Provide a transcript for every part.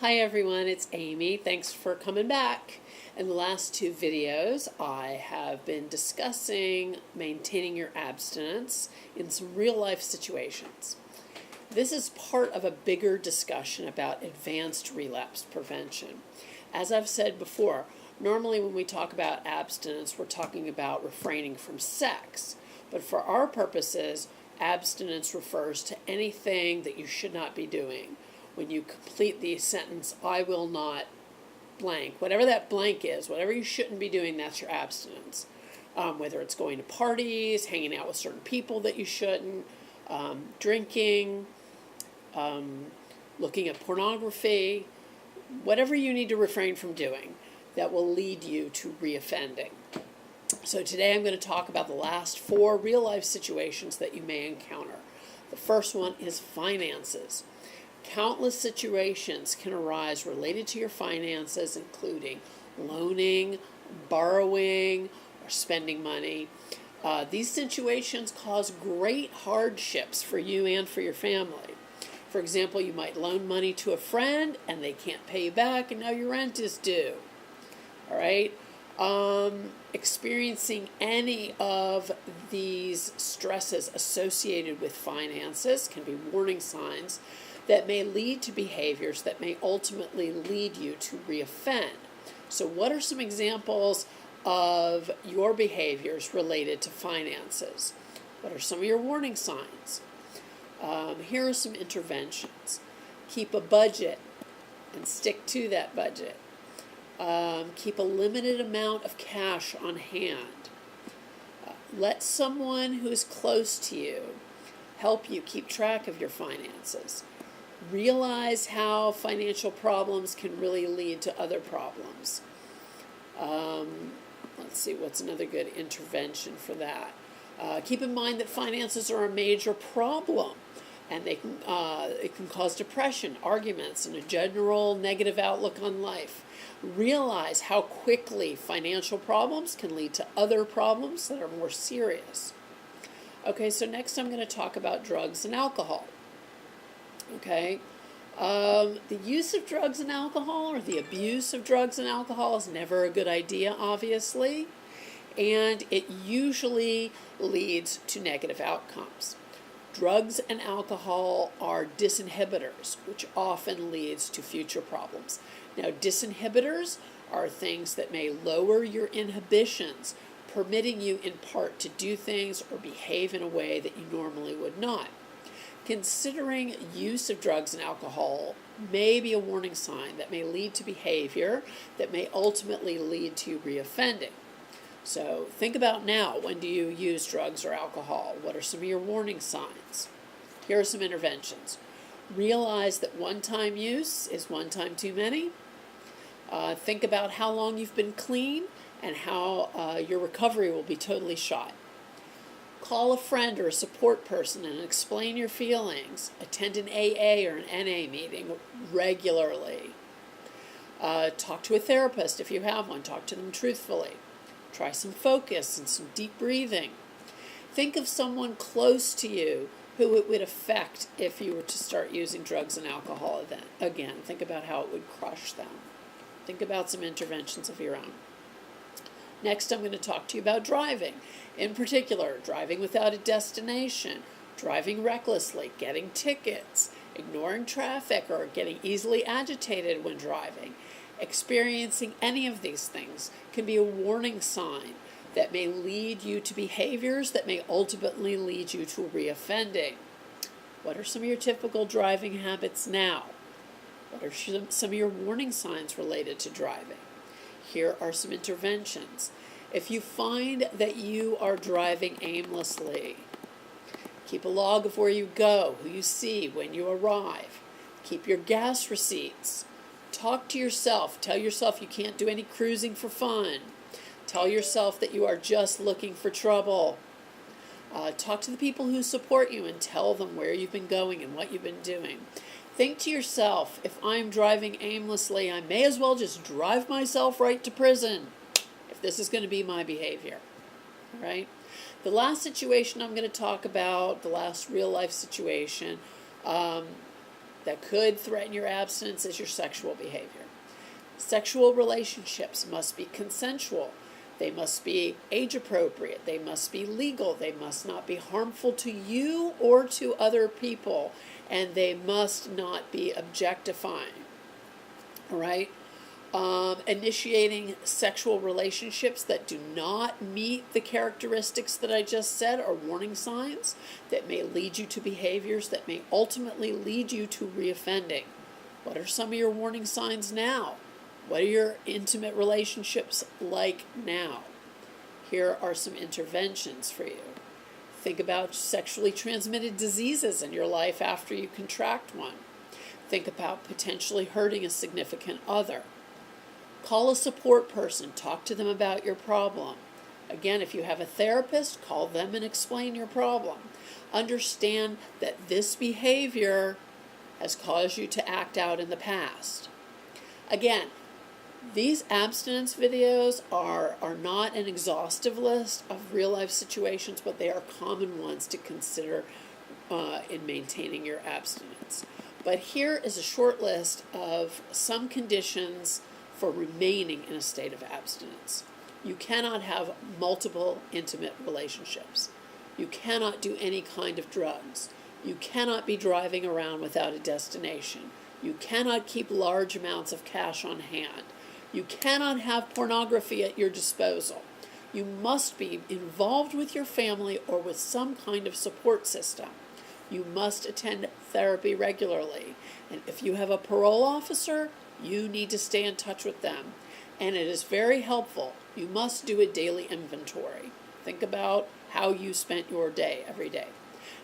Hi everyone, it's Amy. Thanks for coming back. In the last two videos, I have been discussing maintaining your abstinence in some real life situations. This is part of a bigger discussion about advanced relapse prevention. As I've said before, normally when we talk about abstinence, we're talking about refraining from sex. But for our purposes, abstinence refers to anything that you should not be doing. When you complete the sentence, I will not blank, whatever that blank is, whatever you shouldn't be doing, that's your abstinence. Whether it's going to parties, hanging out with certain people that you shouldn't, drinking, looking at pornography, whatever you need to refrain from doing that will lead you to reoffending. So today I'm going to talk about the last 4 real-life situations that you may encounter. The first one is finances. Countless situations can arise related to your finances, including loaning, borrowing, or spending money. These situations cause great hardships for you and for your family. For example, you might loan money to a friend and they can't pay you back and now your rent is due. All right? Experiencing any of these stresses associated with finances can be warning signs that may lead to behaviors that may ultimately lead you to reoffend. So what are some examples of your behaviors related to finances? What are some of your warning signs? Here are some interventions. Keep a budget and stick to that budget. Keep a limited amount of cash on hand. Let someone who is close to you help you keep track of your finances. Realize how financial problems can really lead to other problems. Let's see, what's another good intervention for that? Keep in mind that finances are a major problem, and it can cause depression, arguments, and a general negative outlook on life. Realize how quickly financial problems can lead to other problems that are more serious. Okay, so next I'm going to talk about drugs and alcohol. Okay, the use of drugs and alcohol, or the abuse of drugs and alcohol, is never a good idea, obviously, and it usually leads to negative outcomes. Drugs and alcohol are disinhibitors, which often leads to future problems. Now, disinhibitors are things that may lower your inhibitions, permitting you in part to do things or behave in a way that you normally would not. Considering use of drugs and alcohol may be a warning sign that may lead to behavior that may ultimately lead to reoffending. So think about now, when do you use drugs or alcohol? What are some of your warning signs? Here are some interventions. Realize that one-time use is one time too many. Think about how long you've been clean and how your recovery will be totally shot. Call a friend or a support person and explain your feelings. Attend an AA or an NA meeting regularly. Talk to a therapist if you have one. Talk to them truthfully. Try some focus and some deep breathing. Think of someone close to you who it would affect if you were to start using drugs and alcohol again. Think about how it would crush them. Think about some interventions of your own. Next, I'm going to talk to you about driving. In particular, driving without a destination, driving recklessly, getting tickets, ignoring traffic, or getting easily agitated when driving. Experiencing any of these things can be a warning sign that may lead you to behaviors that may ultimately lead you to reoffending. What are some of your typical driving habits now? What are some of your warning signs related to driving? Here are some interventions. If you find that you are driving aimlessly, keep a log of where you go, who you see, when you arrive. Keep your gas receipts. Talk to yourself. Tell yourself you can't do any cruising for fun. Tell yourself that you are just looking for trouble. Talk to the people who support you and tell them where you've been going and what you've been doing. Think to yourself, if I'm driving aimlessly, I may as well just drive myself right to prison if this is going to be my behavior. All right? The last situation I'm going to talk about, the last real life situation, that could threaten your abstinence is your sexual behavior. Sexual relationships must be consensual. They must be age appropriate. They must be legal. They must not be harmful to you or to other people. And they must not be objectifying. All right? Initiating sexual relationships that do not meet the characteristics that I just said are warning signs that may lead you to behaviors that may ultimately lead you to reoffending. What are some of your warning signs now? What are your intimate relationships like now? Here are some interventions for you. Think about sexually transmitted diseases in your life after you contract one. Think about potentially hurting a significant other. Call a support person. Talk to them about your problem. Again, if you have a therapist, call them and explain your problem. Understand that this behavior has caused you to act out in the past. Again, these abstinence videos are not an exhaustive list of real-life situations, but they are common ones to consider in maintaining your abstinence. But here is a short list of some conditions for remaining in a state of abstinence. You cannot have multiple intimate relationships. You cannot do any kind of drugs. You cannot be driving around without a destination. You cannot keep large amounts of cash on hand. You cannot have pornography at your disposal. You must be involved with your family or with some kind of support system. You must attend therapy regularly. And if you have a parole officer, you need to stay in touch with them. And it is very helpful. You must do a daily inventory. Think about how you spent your day every day.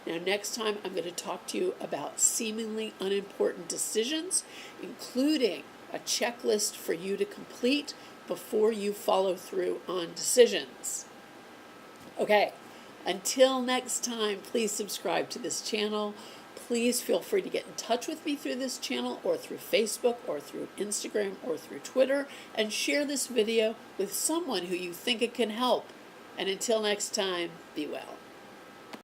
Now, next time, I'm going to talk to you about seemingly unimportant decisions, including a checklist for you to complete before you follow through on decisions. Okay, until next time, please subscribe to this channel. Please feel free to get in touch with me through this channel or through Facebook or through Instagram or through Twitter, and share this video with someone who you think it can help. And until next time, be well.